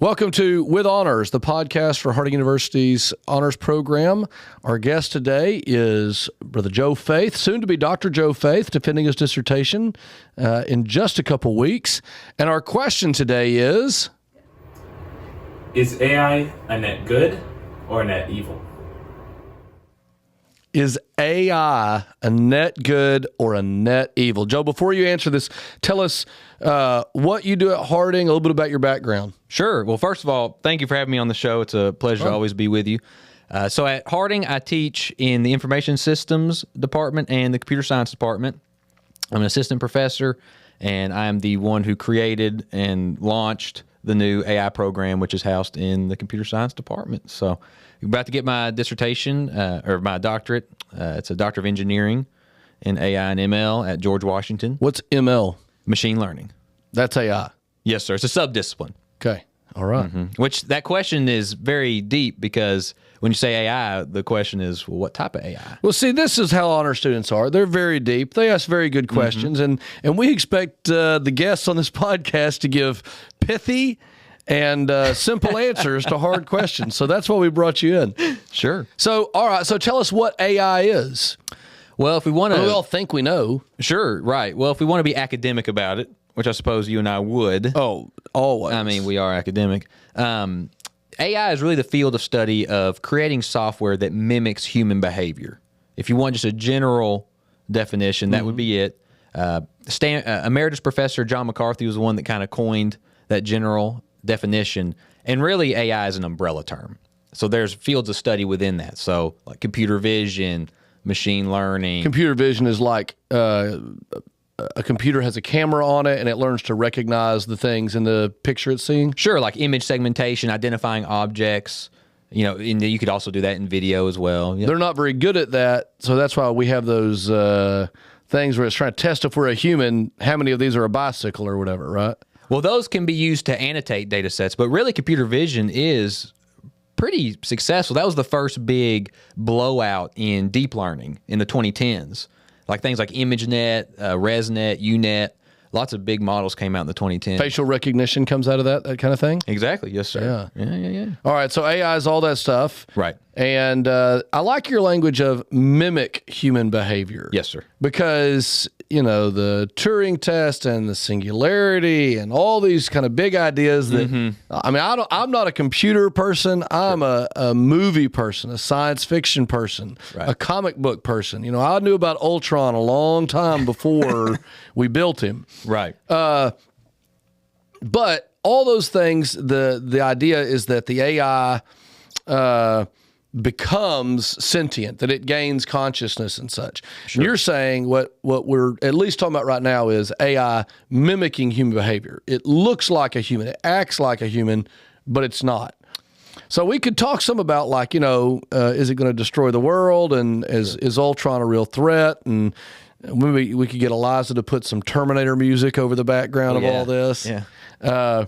Welcome to With Honors, the podcast for Harding University's honors program. Our guest today is Brother Joe Faith, soon to be Dr. Joe Faith, defending his dissertation in just a couple weeks. And our question today is AI a net good or a net evil? Is AI a net good or a net evil? Joe, before you answer this, tell us what you do at Harding, a little bit about your background. Sure. Well, first of all, thank you for having me on the show. It's a pleasure to always be with you. So at Harding, I teach in the Information Systems Department and the Computer Science Department. I'm an assistant professor, and I'm the one who created and launched the new AI program, which is housed in the Computer Science Department. So I'm about to get my dissertation, or my doctorate. It's a Doctor of Engineering in AI and ML at George Washington. What's ML? Machine learning. That's AI. Yes, sir. It's a subdiscipline. Okay. All right. Mm-hmm. Which that question is very deep because when you say AI, the question is, well, what type of AI? Well, see, this is how honor students are. They're very deep. They ask very good questions, and we expect the guests on this podcast to give pithy and simple answers to hard questions. So that's why we brought you in. Sure. So, all right. So tell us what AI is. Well, if we want to... We all think we know. Sure, right. Well, if we want to be academic about it, which I suppose you and I would. Oh, always. I mean, we are academic. AI is really the field of study of creating software that mimics human behavior. If you want just a general definition, that would be it. Emeritus Professor John McCarthy was the one that kind of coined that general definition. And really, AI is an umbrella term. So there's fields of study within that. So like computer vision, machine learning. Computer vision is like a computer has a camera on it and it learns to recognize the things in the picture it's seeing? Sure, like image segmentation, identifying objects. You know, and you could also do that in video as well. Yep. They're not very good at that, so that's why we have those things where it's trying to test if we're a human, how many of these are a bicycle or whatever, right? Well, those can be used to annotate data sets, but really computer vision is pretty successful. That was the first big blowout in deep learning in the 2010s. Like things like ImageNet, ResNet, UNet, lots of big models came out in the 2010s. Facial recognition comes out of that kind of thing? Exactly, yes, sir. Yeah. All right, so AI is all that stuff. Right. And I like your language of mimic human behavior. Yes, sir. Because, you know, the Turing test and the singularity and all these kind of big ideas that, I mean, I'm not a computer person. I'm a movie person, a science fiction person, a comic book person. You know, I knew about Ultron a long time before we built him. Right. But all those things, the idea is that the AI becomes sentient, that it gains consciousness and such. Sure. You're saying what we're at least talking about right now is AI mimicking human behavior. It looks like a human, it acts like a human, but it's not. So we could talk some about, like, you know, is it going to destroy the world, and is Ultron a real threat? And maybe we could get Eliza to put some Terminator music over the background of all this. Yeah.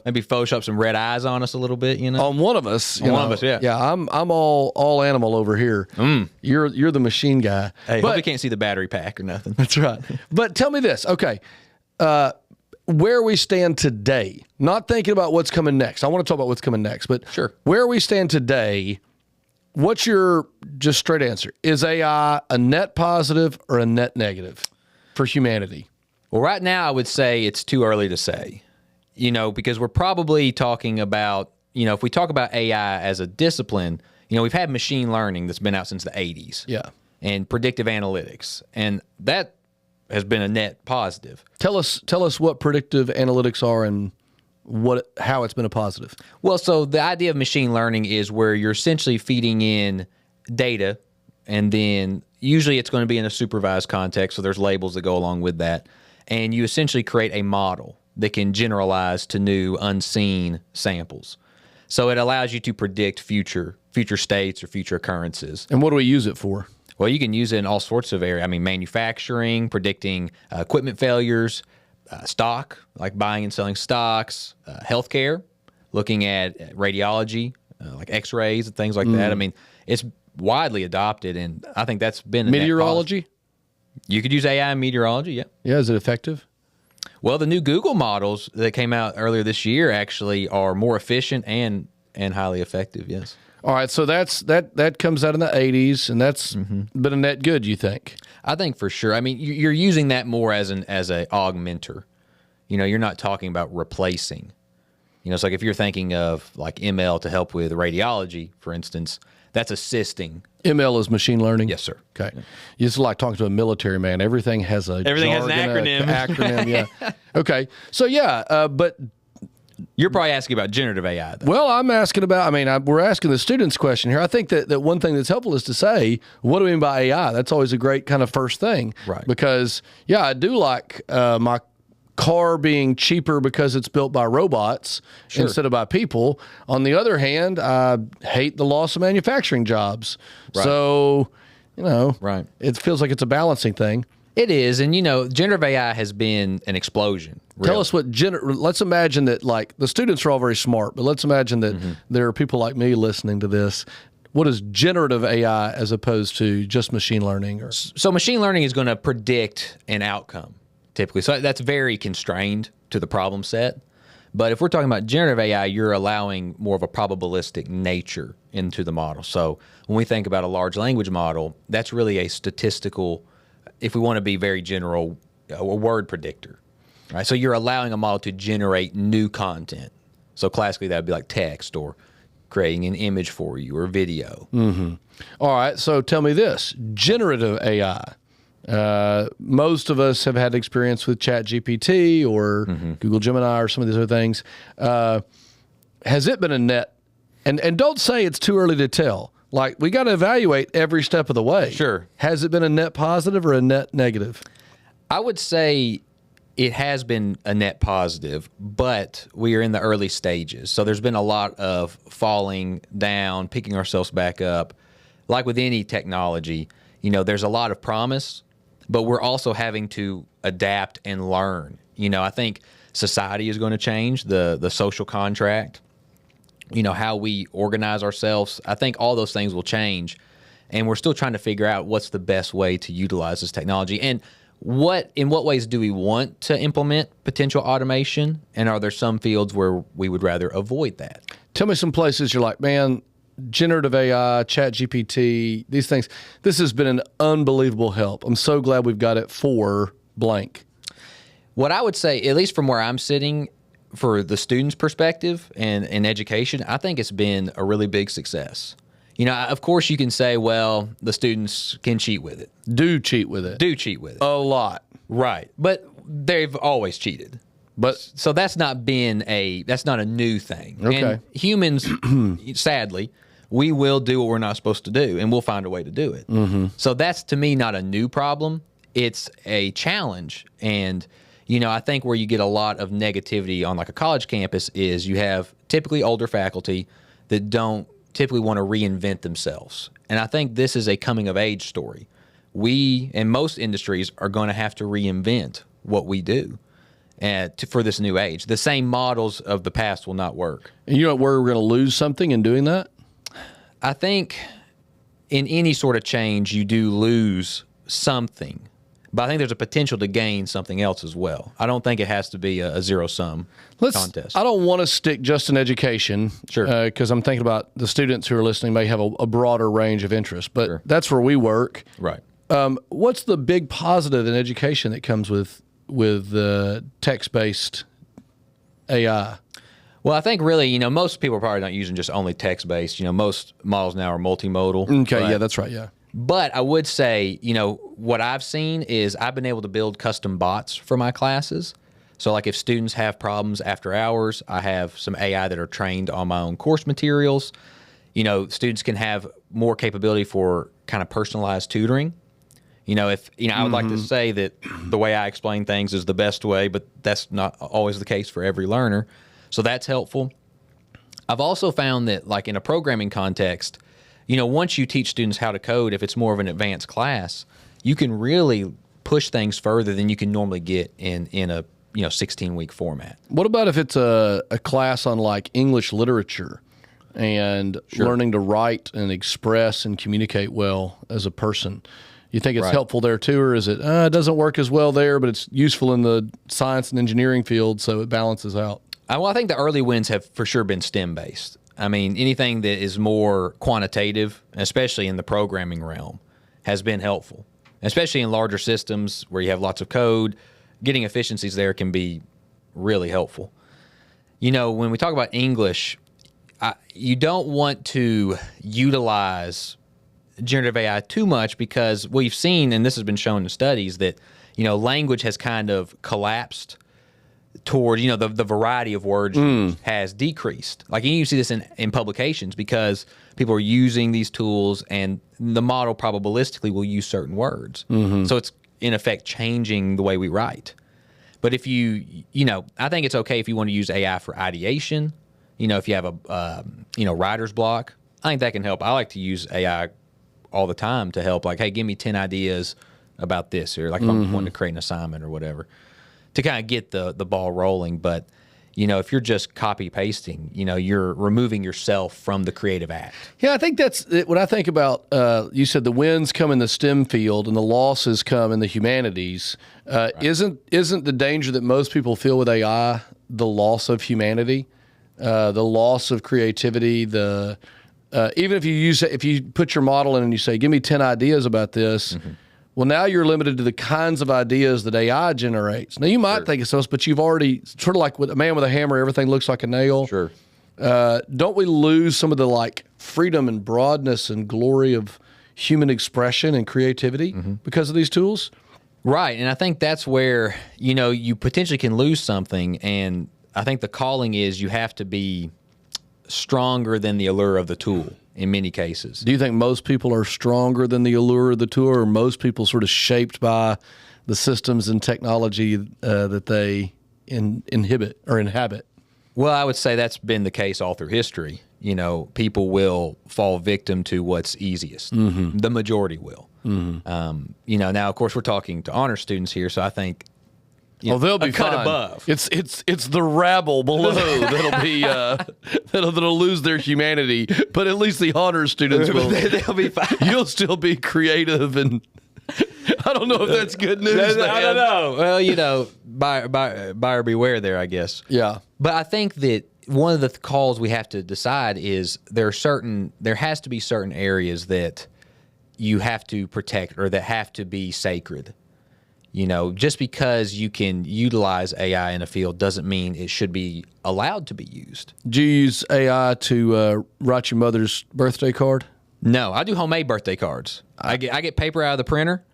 Maybe Photoshop some red eyes on us a little bit, you know? On one of us. On one of us, yeah. Yeah, I'm all animal over here. You're the machine guy. Hey, hope you can't see the battery pack or nothing. That's right. But tell me this, okay, where we stand today, not thinking about what's coming next. I want to talk about what's coming next, but sure. Where we stand today, what's your just straight answer? Is AI a net positive or a net negative for humanity? Well, right now I would say it's too early to say. You know, because we're probably talking about, you know, if we talk about AI as a discipline, you know, we've had machine learning that's been out since the 80s. Yeah. And predictive analytics. And that has been a net positive. Tell us what predictive analytics are and how it's been a positive. Well, so the idea of machine learning is where you're essentially feeding in data, and then usually it's going to be in a supervised context, so there's labels that go along with that. And you essentially create a model that can generalize to new unseen samples. So it allows you to predict future states or future occurrences. And what do we use it for? Well, you can use it in all sorts of areas. I mean, manufacturing, predicting equipment failures, stock, like buying and selling stocks, healthcare, looking at radiology, like x-rays and things like that. I mean, it's widely adopted, and I think that's been... Meteorology? You could use AI in meteorology, yeah. Yeah, is it effective? Well, the new Google models that came out earlier this year actually are more efficient and highly effective. Yes. All right, so that comes out in the 80s, and that's been a net good, you think? I think for sure. I mean, you're using that more as a augmenter. You're not talking about replacing. It's like if you're thinking of like ML to help with radiology, for instance, that's assisting. ML is machine learning? Yes, sir. Okay. Yeah. It's like talking to a military man. Everything has a Everything has an jargon, acronym. Yeah. Okay. So, but... You're probably asking about generative AI, though. Well, I'm asking about, we're asking the students question here. I think that one thing that's helpful is to say, what do we mean by AI? That's always a great kind of first thing. Right. Because, I do like my car being cheaper because it's built by robots instead of by people. On the other hand, I hate the loss of manufacturing jobs. Right. So, right. It feels like it's a balancing thing. It is, and generative AI has been an explosion. Really. Tell us what let's imagine that, like, the students are all very smart, but let's imagine that there are people like me listening to this. What is generative AI as opposed to just machine learning? So machine learning is going to predict an outcome, typically. So that's very constrained to the problem set. But if we're talking about generative AI, you're allowing more of a probabilistic nature into the model. So when we think about a large language model, that's really a statistical, if we want to be very general, a word predictor, right? So you're allowing a model to generate new content. So classically, that would be like text or creating an image for you or video. All right. So tell me this, generative AI. Most of us have had experience with ChatGPT or Google Gemini or some of these other things. Has it been a net? And don't say it's too early to tell. Like, we got to evaluate every step of the way. Sure. Has it been a net positive or a net negative? I would say it has been a net positive, but we are in the early stages. So there's been a lot of falling down, picking ourselves back up. Like with any technology, there's a lot of promise, but we're also having to adapt and learn. I think society is going to change, the social contract. How we organize ourselves. I think all those things will change, and we're still trying to figure out what's the best way to utilize this technology and in what ways do we want to implement potential automation, and are there some fields where we would rather avoid that? Tell me some places you're like, man, generative AI, ChatGPT, these things, this has been an unbelievable help. I'm so glad we've got it for blank. What I would say, at least from where I'm sitting, for the student's perspective and in education, I think it's been a really big success. Of course you can say, well, the students can cheat with it. Do cheat with it. A lot. Right. But they've always cheated. But so that's not a new thing. Okay. And humans, sadly, we will do what we're not supposed to do, and we'll find a way to do it. So that's, to me, not a new problem. It's a challenge. And I think where you get a lot of negativity on like a college campus is you have typically older faculty that don't typically want to reinvent themselves. And I think this is a coming of age story. We, in most industries, are going to have to reinvent what we do for this new age. The same models of the past will not work. And you know where we're going to lose something in doing that? I think in any sort of change, you do lose something. But I think there's a potential to gain something else as well. I don't think it has to be a zero-sum contest. I don't want to stick just in education, sure, because I'm thinking about the students who are listening may have a broader range of interests, but that's where we work. Right. What's the big positive in education that comes with text-based AI? Well, I think really, most people are probably not using just only text-based. Most models now are multimodal. Okay, yeah, that's right, yeah. But I would say, what I've seen is I've been able to build custom bots for my classes. So like if students have problems after hours, I have some AI that are trained on my own course materials. Students can have more capability for kind of personalized tutoring. I would like to say that the way I explain things is the best way, but that's not always the case for every learner. So that's helpful. I've also found that like in a programming context, once you teach students how to code, if it's more of an advanced class, you can really push things further than you can normally get in a 16-week format. What about if it's a class on like English literature and learning to write and express and communicate well as a person? You think it's helpful there too, or is it doesn't work as well there, but it's useful in the science and engineering field, so it balances out? Well, I think the early wins have for sure been STEM based. I mean, anything that is more quantitative, especially in the programming realm, has been helpful, especially in larger systems where you have lots of code. Getting efficiencies there can be really helpful. When we talk about English, you don't want to utilize generative AI too much because we've seen, and this has been shown in studies, that language has kind of collapsed toward the variety of words has decreased. Like you see this in publications because people are using these tools, and the model probabilistically will use certain words. So it's in effect changing the way we write. But if I think it's okay if you want to use AI for ideation. If you have a writer's block, I think that can help. I like to use AI all the time to help. Like, hey, give me 10 ideas about this, or like if I'm wanting to create an assignment or whatever, to kind of get the ball rolling. But if you're just copy pasting, you're removing yourself from the creative act. Yeah, I think that's what I think about. You said the wins come in the STEM field and the losses come in the humanities. Right. Isn't the danger that most people feel with AI the loss of humanity, the loss of creativity? Even if you put your model in and you say, "Give me 10 ideas about this." Well, now you're limited to the kinds of ideas that AI generates. Now, you might think it's those, but you've already, sort of like with a man with a hammer, everything looks like a nail. Sure. Don't we lose some of the freedom and broadness and glory of human expression and creativity because of these tools? Right. And I think that's where, you potentially can lose something. And I think the calling is you have to be stronger than the allure of the tool. In many cases. Do you think most people are stronger than the allure of the tool, or most people sort of shaped by the systems and technology that they inhabit? Well, I would say that's been the case all through history. People will fall victim to what's easiest. The majority will. Now, of course, we're talking to honor students here, so I think they'll be cut fine. Above. It's the rabble below that'll be that'll lose their humanity, but at least the honor students will. They'll be fine. You'll still be creative, and I don't know if that's good news. I don't know. Well, buyer beware there, I guess. Yeah, but I think that one of the calls we have to decide is there has to be certain areas that you have to protect or that have to be sacred. Just because you can utilize AI in a field doesn't mean it should be allowed to be used. Do you use AI to write your mother's birthday card? No, I do homemade birthday cards. I get paper out of the printer,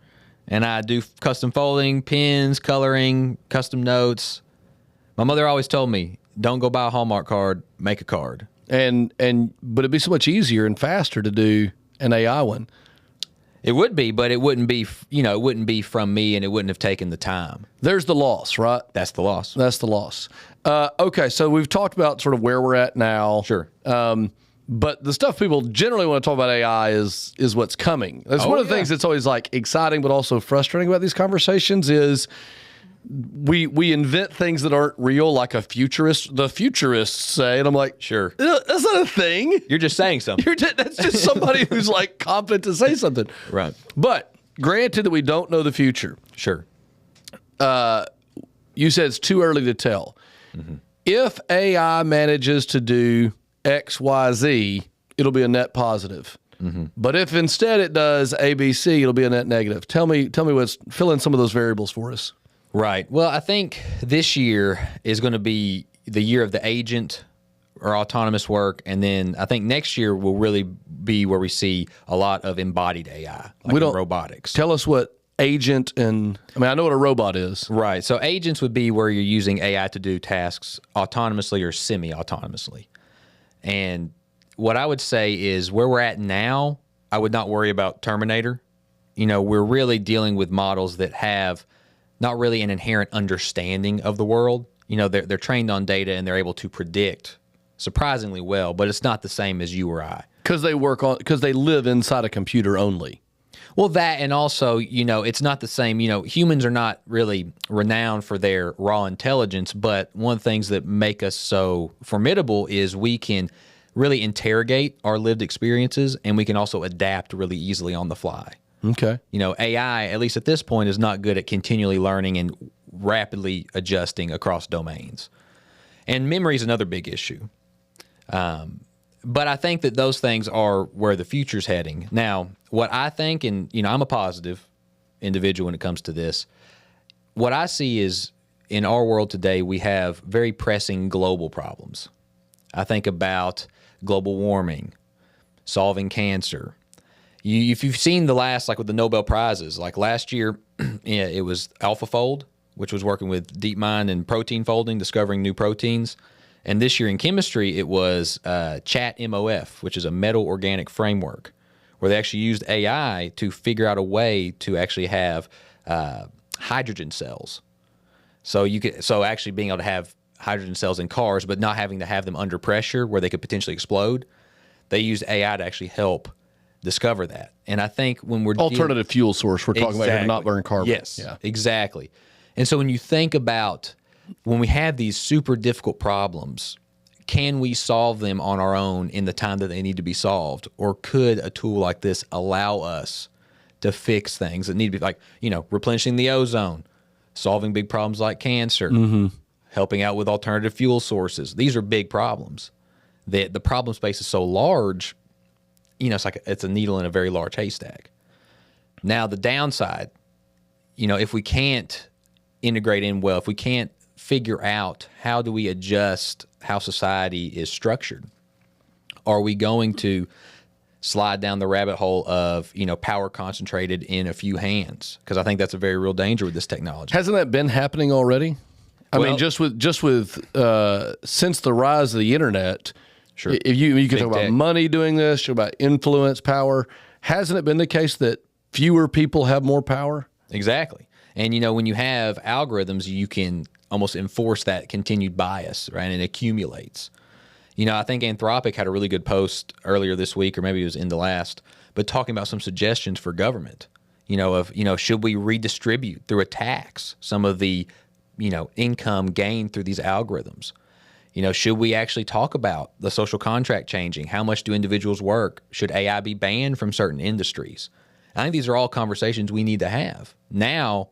and I do custom folding, pins, coloring, custom notes. My mother always told me, don't go buy a Hallmark card, make a card. But it'd be so much easier and faster to do an AI one. It would be, but it wouldn't be, it wouldn't be from me, and it wouldn't have taken the time. There's the loss, right? That's the loss. That's the loss. Okay, so we've talked about sort of where we're at now. Sure. But the stuff people generally want to talk about AI is what's coming. That's one of the things that's always exciting, but also frustrating about these conversations is we invent things that aren't real, like the futurists say, and I'm like, sure, that's not a thing. You're just saying something. That's just somebody who's confident to say something. Right. But granted that we don't know the future. Sure. You said it's too early to tell. If AI manages to do X, Y, Z, it'll be a net positive. But if instead it does A, B, C, it'll be a net negative. Tell me fill in some of those variables for us. Right. Well, I think this year is going to be the year of the agent or autonomous work, and then I think next year will really be where we see a lot of embodied AI, in robotics. Tell us what agent I know what a robot is. Right. So agents would be where you're using AI to do tasks autonomously or semi-autonomously. And what I would say is where we're at now, I would not worry about Terminator. We're really dealing with models that have not really an inherent understanding of the world. They're trained on data and they're able to predict surprisingly well, but it's not the same as you or I. Because they live inside a computer only. Well, that, and also, it's not the same. Humans are not really renowned for their raw intelligence, but one of the things that make us so formidable is we can really interrogate our lived experiences, and we can also adapt really easily on the fly. Okay. AI, at least at this point, is not good at continually learning and rapidly adjusting across domains. And memory is another big issue. But I think that those things are where the future's heading. Now, what I think, and I'm a positive individual when it comes to this, what I see is in our world today, we have very pressing global problems. I think about global warming, solving cancer. If you've seen the last, like with the Nobel Prizes, like last year, it was AlphaFold, which was working with DeepMind and protein folding, discovering new proteins. And this year in chemistry, it was ChatMOF, which is a metal organic framework, where they actually used AI to figure out a way to actually have hydrogen cells. So actually being able to have hydrogen cells in cars, but not having to have them under pressure where they could potentially explode. They used AI to actually help discover that. And I think when we're alternative fuel source, we're talking about here, not burn carbon. Yes, exactly. And so when you think about when we have these super difficult problems, can we solve them on our own in the time that they need to be solved? Or could a tool like this allow us to fix things that need to be, like, replenishing the ozone, solving big problems like cancer, helping out with alternative fuel sources? These are big problems. The problem space is so large, it's a needle in a very large haystack. Now, the downside, if we can't integrate in well, if we can't figure out how do we adjust how society is structured, are we going to slide down the rabbit hole of power concentrated in a few hands? Because I think that's a very real danger with this technology. Hasn't that been happening already? I mean, just with since the rise of the internet. Sure. If you can talk about money doing this, talk about influence, power. Hasn't it been the case that fewer people have more power? Exactly. And when you have algorithms, you can almost enforce that continued bias, right? And it accumulates. I think Anthropic had a really good post earlier this week, or maybe it was in the last, but talking about some suggestions for government. Should we redistribute through a tax some of the, income gained through these algorithms? Should we actually talk about the social contract changing? How much do individuals work? Should AI be banned from certain industries? I think these are all conversations we need to have now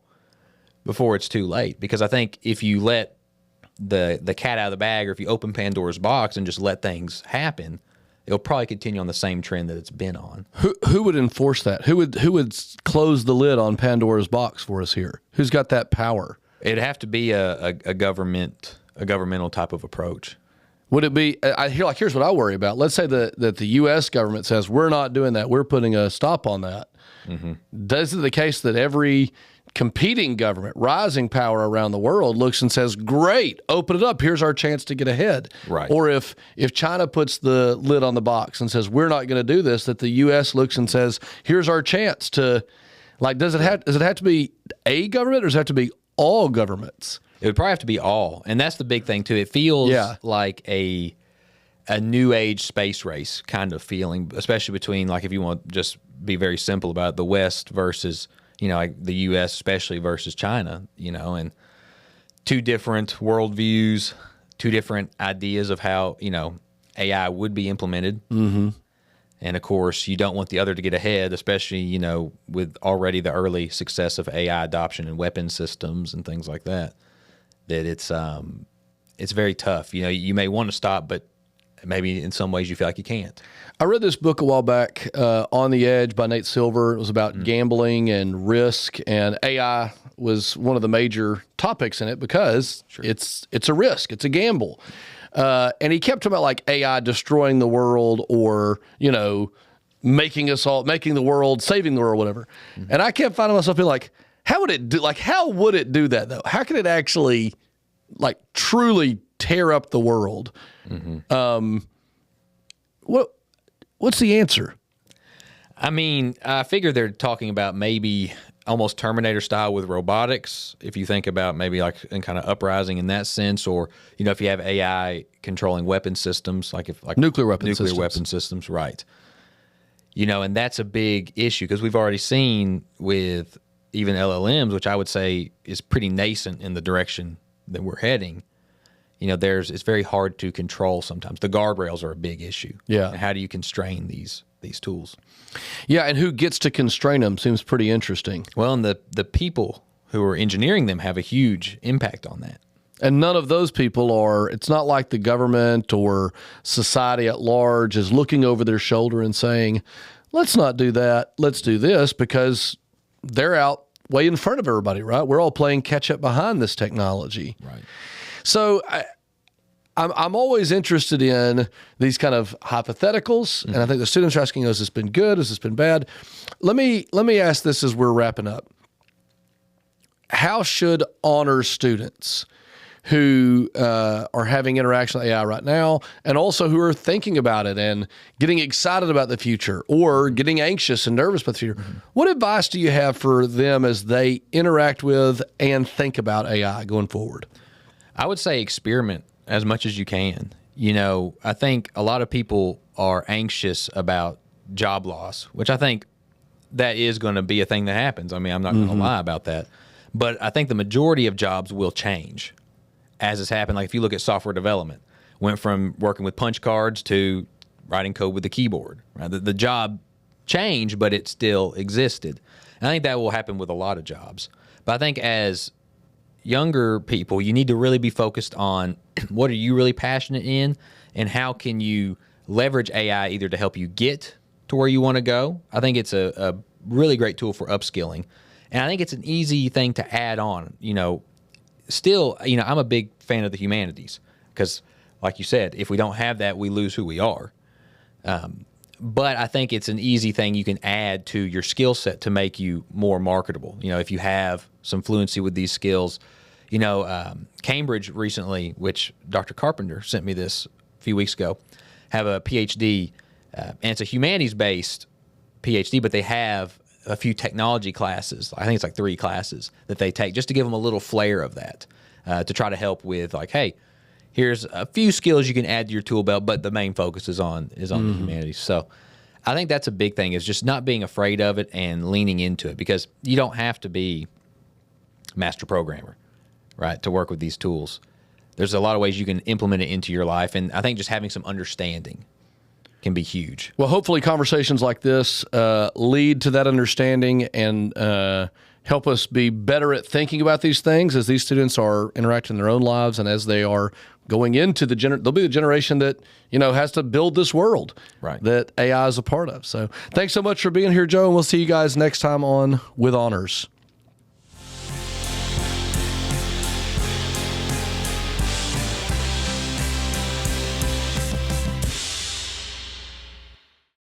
before it's too late. Because I think if you let the cat out of the bag, or if you open Pandora's box and just let things happen, it'll probably continue on the same trend that it's been on. Who would enforce that? Who would close the lid on Pandora's box for us here? Who's got that power? It'd have to be a governmental type of approach. Would it be? Here's what I worry about. Let's say that the U.S. government says we're not doing that. We're putting a stop on that. Does it the case that every competing government, rising power around the world, looks and says, "Great, open it up. Here's our chance to get ahead." Right. Or if China puts the lid on the box and says we're not going to do this, that the U.S. looks and says, "Here's our chance to." Like, does it have to be a government, or does it have to be all governments? It would probably have to be all, and that's the big thing too. It feels like a new age space race kind of feeling, especially between, like, if you want to just be very simple about it, the West versus like the U.S. especially versus China, and two different worldviews, two different ideas of how AI would be implemented. And of course, you don't want the other to get ahead, especially with already the early success of AI adoption in weapon systems and things like that. That it's very tough. You may want to stop, but maybe in some ways you feel like you can't. I read this book a while back, On the Edge by Nate Silver. It was about gambling and risk, and AI was one of the major topics in it because it's a risk, it's a gamble. And he kept talking about like AI destroying the world, or making the world, saving the world, whatever. And I kept finding myself being like, how would it do that though? How could it actually truly tear up the world? What's the answer? I mean, I figure they're talking about maybe almost Terminator style with robotics. If you think about maybe like in kind of uprising in that sense, or if you have AI controlling weapon systems, like nuclear weapon systems, right? And that's a big issue because we've already seen with even LLMs, which I would say is pretty nascent in the direction that we're heading. It's very hard to control sometimes. The guardrails are a big issue. Yeah. And how do you constrain these these tools. Yeah, and who gets to constrain them seems pretty interesting. Well, and the people who are engineering them have a huge impact on that. And none of those people are, it's not like the government or society at large is looking over their shoulder and saying, let's not do that, let's do this, because they're out way in front of everybody, right? We're all playing catch up behind this technology. Right. So I'm always interested in these kind of hypotheticals, and I think the students are asking, has this been good? Has this been bad? Let me ask this as we're wrapping up. How should honors students who are having interaction with AI right now, and also who are thinking about it and getting excited about the future or getting anxious and nervous about the future, what advice do you have for them as they interact with and think about AI going forward? I would say experiment as much as you can. You know, I think a lot of people are anxious about job loss, which I think that is going to be a thing that happens. I mean, I'm not going to lie about that. But I think the majority of jobs will change as has happened. Like if you look at software development, went from working with punch cards to writing code with the keyboard. Right? The job changed, but it still existed. And I think that will happen with a lot of jobs. But I think as younger people, you need to really be focused on what are you really passionate in and how can you leverage AI either to help you get to where you want to go. I think it's a really great tool for upskilling. And I think it's an easy thing to add on. You know, still, you know, I'm a big fan of the humanities because, like you said, if we don't have that, we lose who we are. But I think it's an easy thing you can add to your skill set to make you more marketable. You know, if you have some fluency with these skills, you know, Cambridge recently, which Dr. Carpenter sent me this a few weeks ago, have a PhD, and it's a humanities-based PhD, but they have a few technology classes. I think it's like 3 classes that they take just to give them a little flair of that, to try to help with like, hey, here's a few skills you can add to your tool belt, but the main focus is on the humanities. So I think that's a big thing, is just not being afraid of it and leaning into it, because you don't have to be a master programmer, right, to work with these tools. There's a lot of ways you can implement it into your life, and I think just having some understanding can be huge. Well, hopefully conversations like this lead to that understanding and help us be better at thinking about these things as these students are interacting in their own lives and as they are going into they'll be the generation that, you know, has to build this world that AI is a part of. So thanks so much for being here, Joe, and we'll see you guys next time on With Honors.